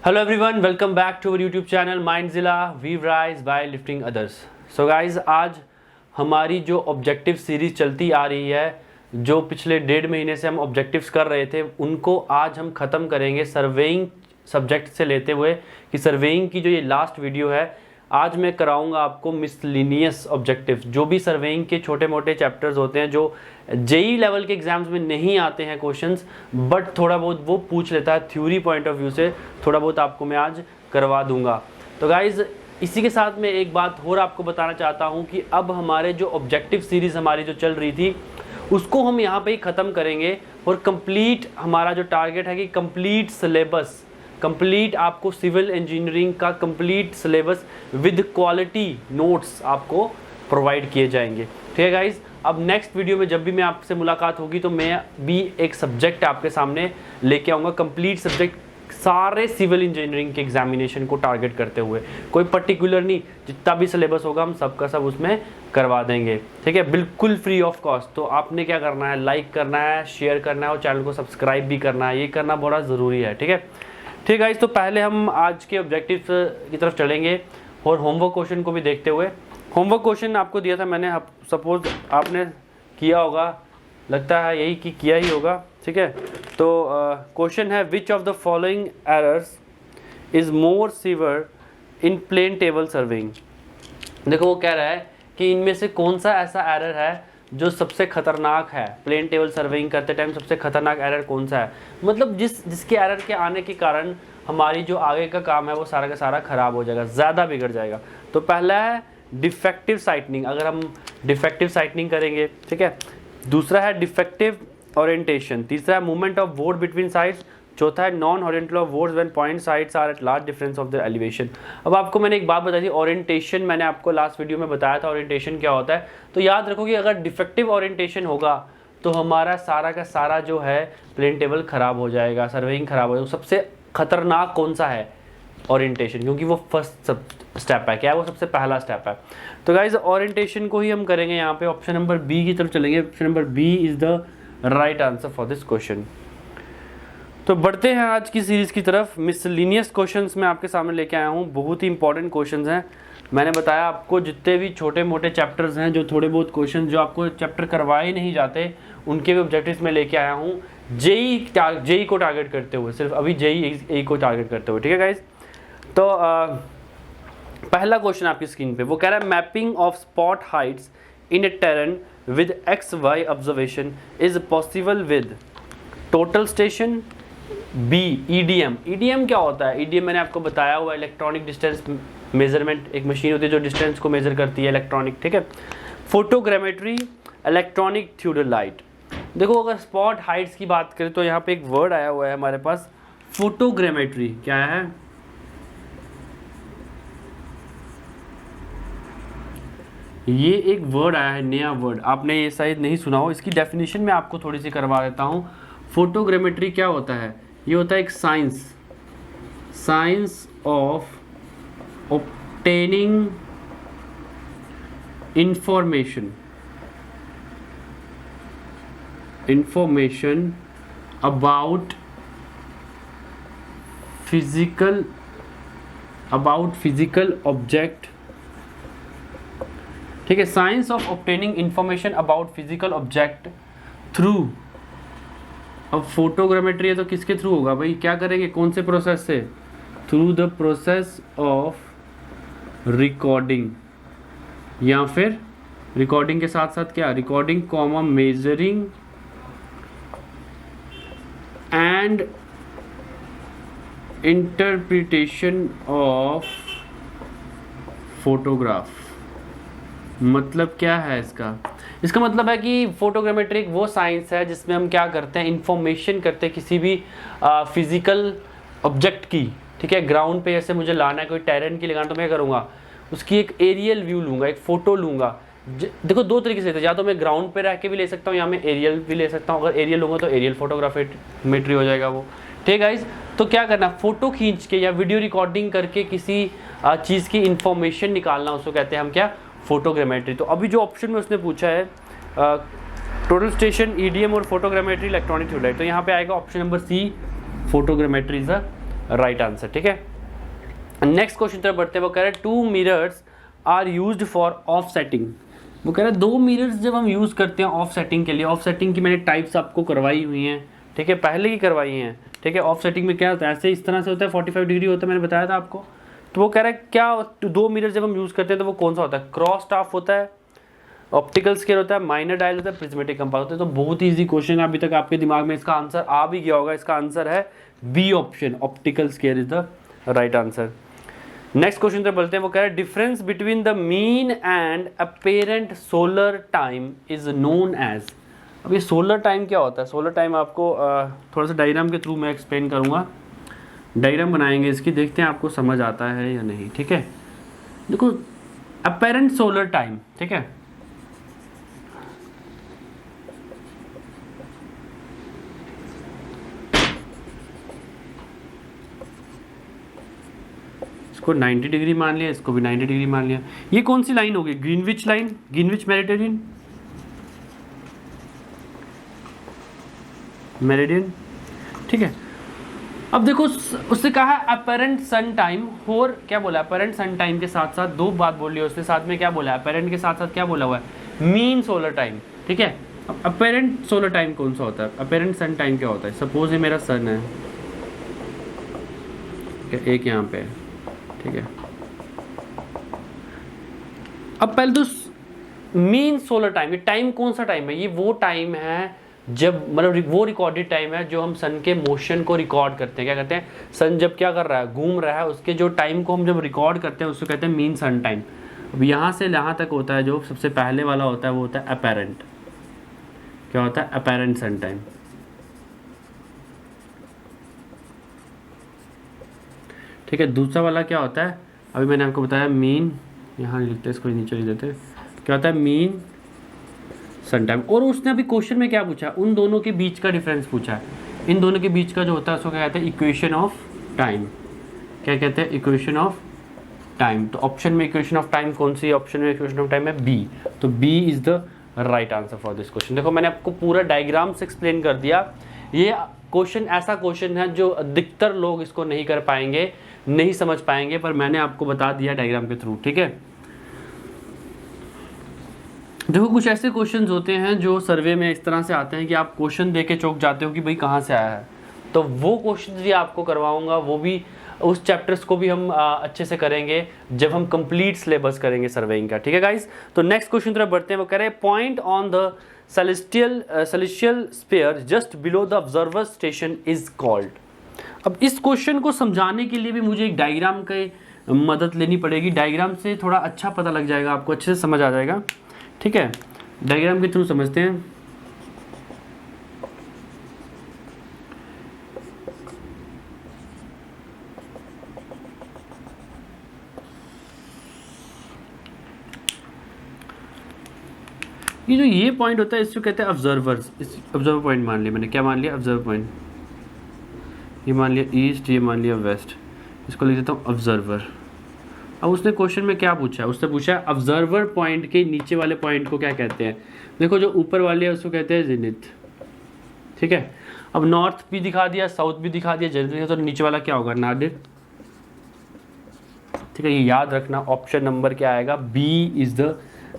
Hello everyone, welcome back to our YouTube channel Mindzilla we rise by lifting others. So guys, आज हमारी जो objective series चलती आ रही है, जो पिछले 1.5 महीने से हम ऑब्जेक्टिव्स कर रहे थे, उनको आज हम ख़त्म करेंगे सर्वेइंग सब्जेक्ट से लेते हुए। कि सर्वेइंग की जो ये लास्ट वीडियो है, आज मैं कराऊंगा आपको मिसलिनियस ऑब्जेक्टिव। जो भी सर्वेइंग के छोटे मोटे चैप्टर्स होते हैं जो जेई लेवल के एग्जाम्स में नहीं आते हैं क्वेश्चंस, बट थोड़ा बहुत वो पूछ लेता है थ्योरी पॉइंट ऑफ व्यू से, थोड़ा बहुत आपको मैं आज करवा दूंगा। तो गाइज, इसी के साथ मैं एक बात और आपको बताना चाहता हूं कि अब हमारे जो ऑब्जेक्टिव सीरीज़ हमारी जो चल रही थी, उसको हम यहाँ पे ही ख़त्म करेंगे। और कंप्लीट हमारा जो टारगेट है कि कंप्लीट सिलेबस, कंप्लीट आपको सिविल इंजीनियरिंग का complete syllabus with quality notes आपको प्रोवाइड किए जाएंगे। ठीक है गाइज, अब नेक्स्ट वीडियो में जब भी मैं आपसे मुलाकात होगी तो मैं भी एक सब्जेक्ट आपके सामने लेके आऊँगा, कंप्लीट सब्जेक्ट सारे सिविल इंजीनियरिंग के एग्जामिनेशन को टारगेट करते हुए। कोई पर्टिकुलर नहीं, जितना भी सिलेबस होगा हम सबका सब उसमें करवा देंगे। ठीक है, बिल्कुल फ्री ऑफ कॉस्ट। तो आपने क्या करना है, लाइक करना है, शेयर करना है और चैनल को सब्सक्राइब भी करना है। ये करना बड़ा ज़रूरी है। ठीक है गाइस, तो पहले हम आज के ऑब्जेक्टिव्स की तरफ चलेंगे और होमवर्क क्वेश्चन को भी देखते हुए। होमवर्क क्वेश्चन आपको दिया था मैंने, सपोज आपने किया होगा, लगता है यही कि किया ही होगा। ठीक है, तो क्वेश्चन है which of the following errors is more severe in plane table serving. देखो वो कह रहा है कि इनमें से कौन सा ऐसा एरर है जो सबसे खतरनाक है। प्लेन टेबल सर्वेइंग करते टाइम सबसे खतरनाक एरर कौन सा है, मतलब जिसके एरर के आने के कारण हमारी जो आगे का काम है वो सारा का सारा खराब हो जाएगा, ज़्यादा बिगड़ जाएगा। तो पहला है डिफेक्टिव साइटनिंग, अगर हम डिफेक्टिव साइटनिंग करेंगे। ठीक है, दूसरा है डिफेक्टिव ओरिएंटेशन, तीसरा है movement of board between sides, चौथा है non horizontal of boards when point sides are at large difference of the elevation. अब आपको मैंने एक बात बताई थी, ओरिएंटेशन मैंने आपको लास्ट वीडियो में बताया था ओरिएंटेशन क्या होता है। तो याद रखो कि अगर डिफेक्टिव ओरिएंटेशन होगा तो हमारा सारा का सारा जो है प्लेन टेबल खराब हो जाएगा, सर्वेइंग खराब हो जाएगा। सबसे खतरनाक कौन सा है, ओरिएंटेशन, क्योंकि वो फर्स्ट स्टेप है। क्या है वो, सबसे पहला स्टेप है। तो गाइज, ओरिएंटेशन को ही हम करेंगे यहाँ पे। ऑप्शन नंबर बी की तरफ चलेंगे। Option number B is the right answer for this question. तो बढ़ते हैं आज की सीरीज़ की तरफ। मिसलिनियस क्वेश्चंस मैं आपके सामने लेके आया हूँ, बहुत ही इंपॉर्टेंट क्वेश्चंस हैं। मैंने बताया आपको जितने भी छोटे मोटे चैप्टर्स हैं, जो थोड़े बहुत क्वेश्चन जो आपको चैप्टर करवाए नहीं जाते, उनके भी ऑब्जेक्टिव्स मैं लेके आया हूँ जेई को टारगेट करते हुए, सिर्फ अभी जेई को टारगेट करते हुए। ठीक है गाइज, तो पहला क्वेश्चन आपकी स्क्रीन पे वो कह रहा है mapping of spot heights in a terrain with X Y observation is possible with total station, B EDM. EDM क्या होता है, ईडीएम मैंने आपको बताया हुआ, इलेक्ट्रॉनिक डिस्टेंस मेजरमेंट, एक मशीन होती है जो डिस्टेंस को मेजर करती है, इलेक्ट्रॉनिक। ठीक है, फोटोग्रामेट्री, इलेक्ट्रॉनिक थियोडोलाइट। देखो अगर स्पॉट हाइट्स की बात करें तो यहाँ पे एक वर्ड आया हुआ है हमारे पास, फोटोग्रामेट्री। क्या है, ये एक वर्ड आया है, नया वर्ड, आपने ये शायद नहीं सुना हो। इसकी डेफिनेशन मैं आपको थोड़ी सी करवा देता हूँ। फोटोग्रामेट्री क्या होता है, ये होता है एक science of obtaining information about physical object. ठीक है, science of obtaining information about physical object through. अब फोटोग्रामेट्री है तो किसके थ्रू होगा भाई, क्या करेंगे, कौन से प्रोसेस से, through the process of recording, या फिर रिकॉर्डिंग के साथ साथ क्या, recording comma measuring and interpretation of photograph. मतलब क्या है इसका मतलब है कि फोटोग्रामेट्री वो साइंस है जिसमें हम क्या करते हैं, इंफॉर्मेशन करते हैं किसी भी फिजिकल ऑब्जेक्ट की। ठीक है, ग्राउंड पे जैसे मुझे लाना है, कोई टेरेन की लगाना, तो मैं करूँगा उसकी एक एरियल व्यू लूँगा, एक फ़ोटो लूँगा। देखो दो तरीके से, या तो मैं ग्राउंड पे रह के भी ले सकता हूँ या मैं एरियल भी ले सकता हूँ। अगर एरियल लूँगा तो एरियल फोटोग्रामेट्री हो जाएगा वो। ठीक है गाइज, तो क्या करना, फ़ोटो खींच के या वीडियो रिकॉर्डिंग करके किसी चीज़ की इंफॉर्मेशन निकालना, उसको कहते हैं हम क्या, फोटोग्रामेट्री। तो अभी जो ऑप्शन में उसने पूछा है टोटल स्टेशन, ईडीएम और फोटोग्रामेट्री, इलेक्ट्रॉनिक थियोडोलाइट, तो यहाँ पे आएगा option number C, photogrammetry is the right answer. ठीक है, नेक्स्ट क्वेश्चन तरफ बढ़ते हैं। वो कह रहे हैं 2 mirrors are used for of setting. वो कह रहे हैं 2 मिरर्स जब हम यूज़ करते हैं ऑफ सेटिंग के लिए, ऑफ सेटिंग की मैंने टाइप्स आपको करवाई हुई हैं, ठीक है, पहले ही करवाई हैं। ठीक है, ऑफ सेटिंग में क्या होता है, ऐसे इस तरह से होता है, 45 डिग्री होता है, मैंने बताया था आपको। तो वो कह रहा है क्या 2 मिरर जब हम यूज़ करते हैं तो वो कौन सा होता है, क्रॉस टाफ होता है, ऑप्टिकल स्केल होता है, माइनर डायल होता है, प्रिज्मेटिक कंपास होता है। तो बहुत ईजी क्वेश्चन है, अभी तक आपके दिमाग में इसका आंसर आ भी गया होगा। इसका आंसर है B option, optical scale is the right answer. Next question तो बोलते हैं, वो कह रहे हैं difference between the mean and apparent solar time is known as. अब ये सोलर टाइम क्या होता है, सोलर टाइम आपको थोड़ा सा डायग्राम के थ्रू मैं एक्सप्लेन करूँगा, डायग्राम बनाएंगे इसकी, देखते हैं आपको समझ आता है या नहीं। ठीक है, देखो अपेरेंट सोलर टाइम, ठीक है, इसको 90 डिग्री मान लिया, इसको भी 90 डिग्री मान लिया। ये कौन सी लाइन होगी, Greenwich line, Greenwich meridian, meridian. ठीक है, अब देखो उससे कहा है अपेरेंट सन टाइम, और क्या बोला अपेरेंट सन टाइम के साथ साथ 2 बात बोल लिया उसने, साथ में क्या बोला अपेरेंट के साथ साथ क्या बोला हुआ है, मीन सोलर टाइम। ठीक है, अब अपेरेंट सोलर टाइम कौन सा होता है, अपेरेंट सन टाइम क्या होता है, सपोज ये मेरा सन है, एक यहाँ पे है, ठीक है। अब पहले तो मीन सोलर टाइम, ये टाइम कौन सा टाइम है, ये वो टाइम है जब मतलब वो रिकॉर्डेड टाइम है जो हम सन के मोशन को रिकॉर्ड करते हैं। क्या करते हैं, सन जब क्या कर रहा है, घूम रहा है, उसके जो टाइम को हम जब रिकॉर्ड करते हैं उसको कहते हैं मीन सन टाइम। अब यहाँ से यहाँ तक होता है, जो सबसे पहले वाला होता है वो होता है अपेरेंट, क्या होता है अपेरेंट सन टाइम। ठीक है, दूसरा वाला क्या होता है, अभी मैंने आपको बताया मीन, यहाँ नहीं लिखते, इसको नीचे लिख देते, क्या होता है मीन सन टाइम। और उसने अभी क्वेश्चन में क्या पूछा, उन दोनों के बीच का डिफरेंस पूछा है, इन दोनों के बीच का जो होता है उसको क्या कहते हैं, इक्वेशन ऑफ टाइम। क्या कहते हैं, इक्वेशन ऑफ टाइम। तो ऑप्शन में इक्वेशन ऑफ टाइम कौन सी, ऑप्शन में इक्वेशन ऑफ टाइम है बी, तो B is the right answer for this question. देखो मैंने आपको पूरा डायग्राम से एक्सप्लेन कर दिया। ये क्वेश्चन ऐसा क्वेश्चन है जो अधिकतर लोग इसको नहीं कर पाएंगे, नहीं समझ पाएंगे, पर मैंने आपको बता दिया डायग्राम के थ्रू। ठीक है, देखो कुछ ऐसे क्वेश्चंस होते हैं जो सर्वे में इस तरह से आते हैं कि आप क्वेश्चन देके चौंक जाते हो कि भाई कहाँ से आया है, तो वो क्वेश्चंस भी आपको करवाऊंगा, वो भी उस चैप्टर्स को भी हम अच्छे से करेंगे जब हम कंप्लीट सिलेबस करेंगे सर्वेइंग का। ठीक है गाइस, तो नेक्स्ट क्वेश्चन तरफ बढ़ते हैं। वो कह रहे हैं point on the celestial sphere just below the observer station is called. अब इस क्वेश्चन को समझाने के लिए भी मुझे एक डायग्राम की मदद लेनी पड़ेगी, डायग्राम से थोड़ा अच्छा पता लग जाएगा, आपको अच्छे से समझ आ जाएगा। ठीक है, डायग्राम के थ्रू समझते हैं। ये जो ये पॉइंट होता है इसको कहते हैं ऑब्जर्वर्स। इस ऑब्जर्वर पॉइंट मान लिया मैंने, क्या मान लिया, ऑब्जर्वर पॉइंट, ये मान लिया ईस्ट, ये मान लिया वेस्ट, इसको लिख देता हूँ ऑब्जर्वर। अब उसने क्वेश्चन में क्या पूछा है, उसने पूछा है ऑब्जर्वर पॉइंट के नीचे वाले पॉइंट को क्या कहते हैं। देखो जो ऊपर वाले है उसको कहते हैं जेनिथ। ठीक है, अब नॉर्थ भी दिखा दिया, साउथ भी दिखा दिया, जेनिथ, तो नीचे वाला क्या होगा, नादिर। ठीक है, ये याद रखना, ऑप्शन नंबर क्या आएगा, B is the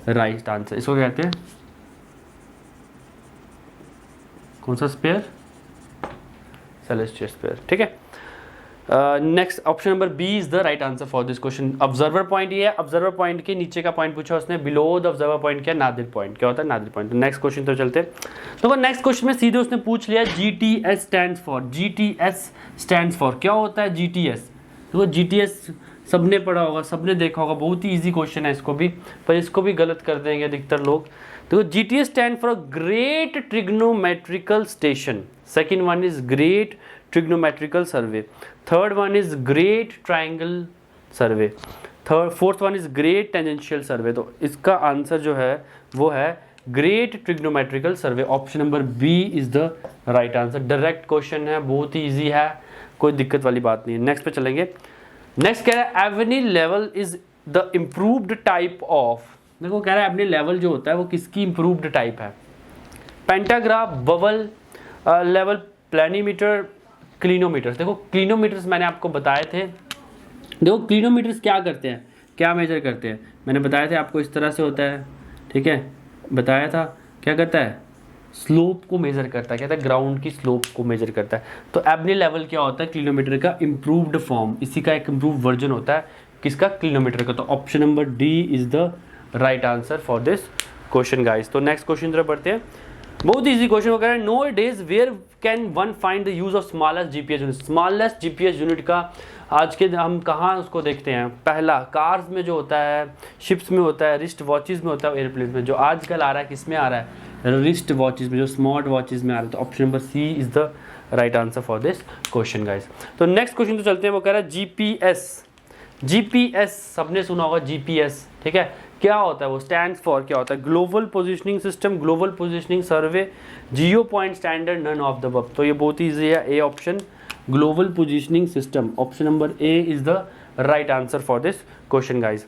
right answer. इसको कहते हैं कौन सा स्फीयर, सेलेस्टियल स्फीयर। ठीक है, next option number B is the right answer for this question. Observer point ये है, ऑब्जर्वर पॉइंट के नीचे का पॉइंट पूछा उसने, बिलो द ऑब्जर्वर पॉइंट क्या, नादिर पॉइंट। क्या होता है, नादिर पॉइंट। नेक्स्ट क्वेश्चन तो चलते, तो नेक्स्ट क्वेश्चन में सीधे उसने पूछ लिया GTS stands for, GTS stands for क्या होता है GTS। तो GTS सबने पढ़ा होगा, सबने देखा होगा, बहुत ही ईजी क्वेश्चन है इसको भी, पर इसको भी गलत कर देंगे अधिकतर लोग। तो GTS stand for great trigonometrical station, second one is great trigonometrical survey, third one is great triangle survey, fourth one is great tangential survey. तो इसका आंसर जो है वो है great trigonometrical survey. Option number B is the right answer. Direct question है, बहुत ही easy है, कोई दिक्कत वाली बात नहीं है। नेक्स्ट पे चलेंगे। नेक्स्ट कह रहा है Abney level is the improved type of. देखो कह रहा है एवनी लेवल जो होता है वो किसकी इम्प्रूव्ड टाइप है, पेंटाग्राफ, बबल लेवल, प्लानीमीटर, क्लिनोमीटर्स। देखो क्लिनोमीटर्स मैंने आपको बताए थे, देखो क्लिनोमीटर्स क्या करते हैं, क्या मेजर करते हैं, मैंने बताया था आपको इस तरह से होता है, ठीक है, बताया था क्या करता है, स्लोप को मेजर करता है, कहता है ग्राउंड की स्लोप को मेजर करता है। तो एबनी लेवल क्या होता है, क्लिनोमीटर का इम्प्रूव्ड फॉर्म, इसी का एक इम्प्रूव वर्जन होता है किसका, क्लिनोमीटर का। तो option number D is the right answer for this question guys. तो नेक्स्ट क्वेश्चन तरफ बढ़ते हैं, बहुत इजी क्वेश्चन वगैरह। Nowadays where can one find the use of smallest GPS unit. Smallest GPS unit का आज के हम कहाँ उसको देखते हैं, पहला कार्स में जो होता है, शिप्स में होता है, रिस्ट वॉचेस में होता है, एयरप्लेन में। जो आजकल आ रहा है किस में आ रहा है, रिस्ट वॉचेस में, जो स्मार्ट वॉचेस में आ रहा है। तो option number C is the right answer for this question guys. तो नेक्स्ट क्वेश्चन तो चलते हैं, वो कह रहा है जीपीएस। जीपीएस सबने सुना होगा, जीपीएस, ठीक है, क्या होता है वो, स्टैंड्स फॉर क्या होता है, global positioning system, global positioning survey, geo point standard, none of the above. तो ये बहुत ईजी है, A option, global positioning system, option number A is the right answer for this question guys.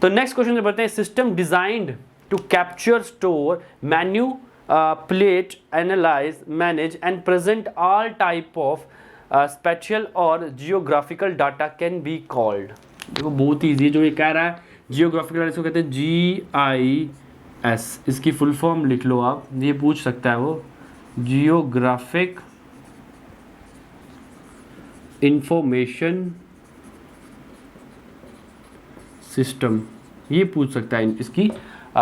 तो next question बढ़ते हैं, system designed to capture, store, manipulate, analyze, manage and present all type of spatial or geographical data can be called. देखो बहुत easy, जो ये कह रहा है जियोग्राफिकल, इसको कहते हैं GIS, इसकी फुल फॉर्म लिख लो आप, ये पूछ सकता है वो, जियोग्राफिक इंफॉर्मेशन सिस्टम, ये पूछ सकता है, इसकी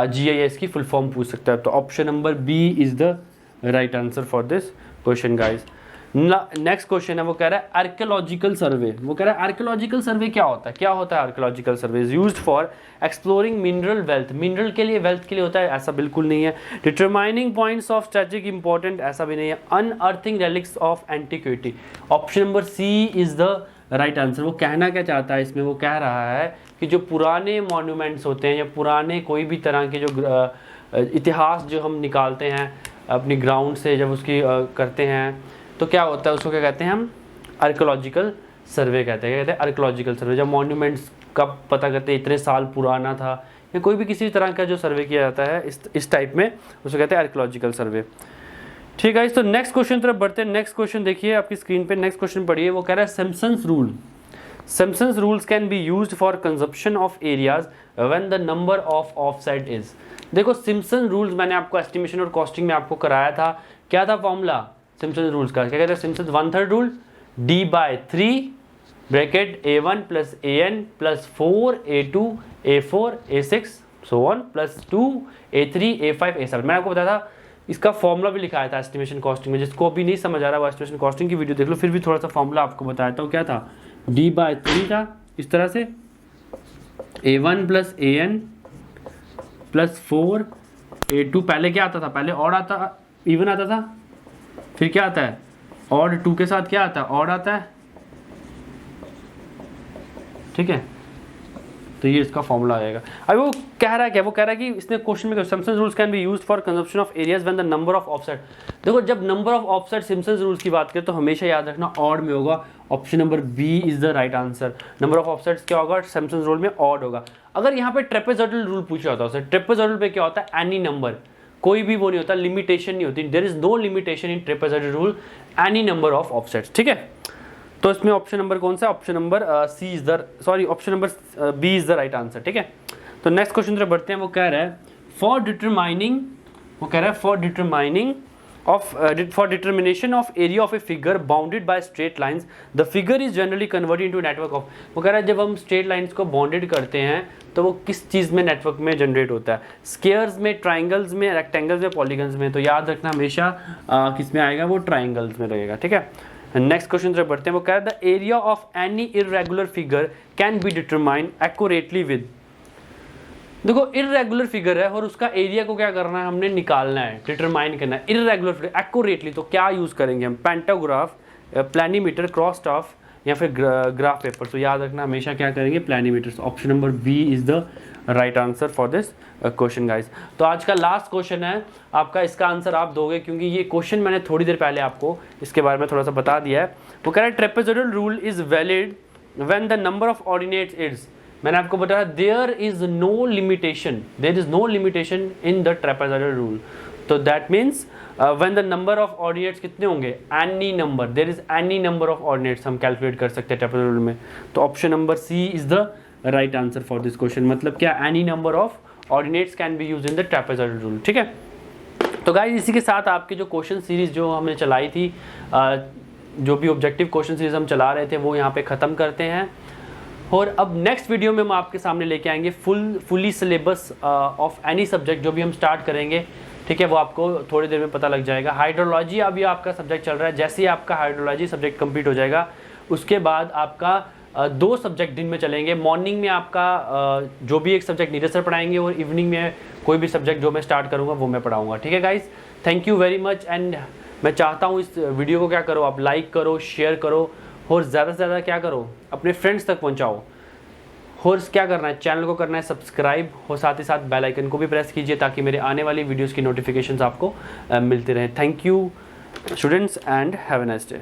GIS की फुल फॉर्म पूछ सकता है। तो option number B is the right answer for this question guys. Next question है, वो कह रहा है आर्कियोलॉजिकल सर्वे। वो कह रहा है आर्कियोलॉजिकल सर्वे क्या होता है, क्या होता है archaeological survey, is used for exploring mineral wealth, mineral के लिए, वेल्थ के लिए होता है, ऐसा बिल्कुल नहीं है। Determining points of strategic important, ऐसा भी नहीं है। Unearthing relics of antiquity, option number C is the right answer. वो कहना क्या चाहता है इसमें, वो कह रहा है कि जो पुराने मॉन्यूमेंट्स होते हैं या पुराने कोई भी तरह के जो इतिहास जो हम निकालते हैं अपनी ग्राउंड से, जब उसकी करते हैं तो क्या होता है, उसको क्या कहते हैं हम, आर्कियोलॉजिकल सर्वे कहते हैं। कहते हैं आर्कियोलॉजिकल सर्वे, जब मॉन्यूमेंट्स का पता करते हैं इतने साल पुराना था, या कोई भी किसी तरह का जो सर्वे किया जाता है इस टाइप में, उसको कहते हैं आर्कियोलॉजिकल सर्वे। ठीक है, तो नेक्स्ट क्वेश्चन तरफ बढ़ते हैं। नेक्स्ट क्वेश्चन देखिए आपकी स्क्रीन पे, नेक्स्ट क्वेश्चन पढ़िए, वो कह रहा है Simpson's rule. Simpson's rules can be used for consumption of areas when the number of offset is। देखो सिम्पसन रूल्स मैंने आपको एस्टिमेशन और कॉस्टिंग में आपको कराया था, क्या था फॉर्मूला सिम्पसन रूल्स का, क्या कहते हैं, Simpson 1/3 rule, D/3 bracket A1 plus AN plus 4 A2 A4 A6 so on plus 2 A3 A5 A7। मैंने आपको बताया था, इसका फॉर्मूला भी लिखाया था एस्टिमेशन कॉस्टिंग में, जिसको अभी नहीं समझ आ रहा वो एस्टिमेशन कॉस्टिंग की वीडियो देख लो, फिर भी थोड़ा सा फॉर्मूला आपको बताया था, क्या था, D/3 था इस तरह से, A1 plus AN plus 4 A2, पहले क्या आता था, पहले ऑड आता, इवन आता था, फिर क्या आता है, ऑड 2 के साथ क्या आता है, ऑड आता है, ठीक है। तो ये इसका फॉर्मूला आएगा। अब वो कह रहा है क्या, वो कह रहा है कि इसने क्वेश्चन में Simpson rules can be used for consumption of areas when the number of offset. देखो जब number of offset Simpson rules की बात करें तो हमेशा याद रखना ऑड में होगा, option number B is the right answer. Number of offsets क्या होगा, सिम्पसन रूल में ऑड होगा। अगर यहाँ पे ट्रेपेजॉइडल रूल पूछा होता है, ट्रेपेजॉइडल पे क्या होता है, एनी नंबर, कोई भी वो नहीं होता, लिमिटेशन नहीं होती, there is no limitation in trapezoidal rule, any number of offsets, ठीक है। तो इसमें ऑप्शन नंबर कौन सा है, option number C is the, sorry option number B is the right answer, ठीक है। तो नेक्स्ट क्वेश्चन तरफ बढ़ते हैं, वो कह रहा है फॉर डिटरमाइनिंग, वो कह रहा है for determining of for determination of area of a figure bounded by straight lines the figure is generally converted into network of. वो कह रहा है जब हम स्ट्रेट लाइंस को बाउंडेड करते हैं तो वो किस चीज़ में नेटवर्क में जनरेट होता है, स्क्वायर्स में, ट्राइंगल्स में, रेक्टेंगल्स में, पॉलीगन्स में। तो याद रखना हमेशा किस में आएगा, वो ट्राइंगल्स में रहेगा, ठीक है। नेक्स्ट क्वेश्चन तरफ बढ़ते हैं, वो कह रहा है the area of any irregular figure can be determined accurately with. देखो इर्रेगुलर फिगर है और उसका एरिया को क्या करना है, हमने निकालना है, डिटरमाइन करना है। इर्रेगुलर फिगर एक्यूरेटली तो क्या यूज करेंगे हम, पेंटाग्राफ, प्लैनीमीटर, क्रॉस स्टाफ या फिर ग्राफ पेपर। तो याद रखना हमेशा क्या करेंगे, planimeters. Option number B is the right answer for this question guys. तो आज का लास्ट क्वेश्चन है आपका, इसका आंसर आप दोगे क्योंकि ये क्वेश्चन मैंने थोड़ी देर पहले आपको इसके बारे में थोड़ा सा बता दिया है। वो कह रहा है trapezoidal rule is valid when the number of ordinates is, मैंने आपको बताया there is no limitation, there is no limitation in the trapezoidal rule. तो that means when the number of ordinates कितने होंगे, any number, there is any number of ordinates हम calculate कर सकते हैं ट्रेपेजॉइडल में। तो option number C is the right answer for this question. मतलब क्या, any number of ordinates can be use in the trapezoidal rule. ठीक है, तो गाइस इसी के साथ आपकी जो क्वेश्चन सीरीज जो हमने चलाई थी, जो भी ऑब्जेक्टिव क्वेश्चन सीरीज हम चला रहे थे वो यहाँ पे ख़त्म करते हैं। और अब नेक्स्ट वीडियो में हम आपके सामने लेके आएंगे fully syllabus of any subject जो भी हम स्टार्ट करेंगे। ठीक है, वो आपको थोड़ी देर में पता लग जाएगा। हाइड्रोलॉजी अभी आपका सब्जेक्ट चल रहा है, जैसे ही आपका हाइड्रोलॉजी सब्जेक्ट कंप्लीट हो जाएगा उसके बाद आपका 2 सब्जेक्ट दिन में चलेंगे। मॉर्निंग में आपका जो भी एक सब्जेक्ट नीरज सर पढ़ाएंगे और इवनिंग में कोई भी सब्जेक्ट जो मैं स्टार्ट करूँगा वो मैं पढ़ाऊँगा। ठीक है guys, thank you very much. And मैं चाहता हूँ इस वीडियो को क्या करो, आप लाइक करो, शेयर करो और ज़्यादा से ज़्यादा क्या करो, अपने फ्रेंड्स तक पहुँचाओ। और क्या करना है, चैनल को करना है सब्सक्राइब और साथ ही साथ बेल आइकन को भी प्रेस कीजिए ताकि मेरे आने वाली वीडियोस की नोटिफिकेशंस आपको मिलते रहें। Thank you students and have a nice day.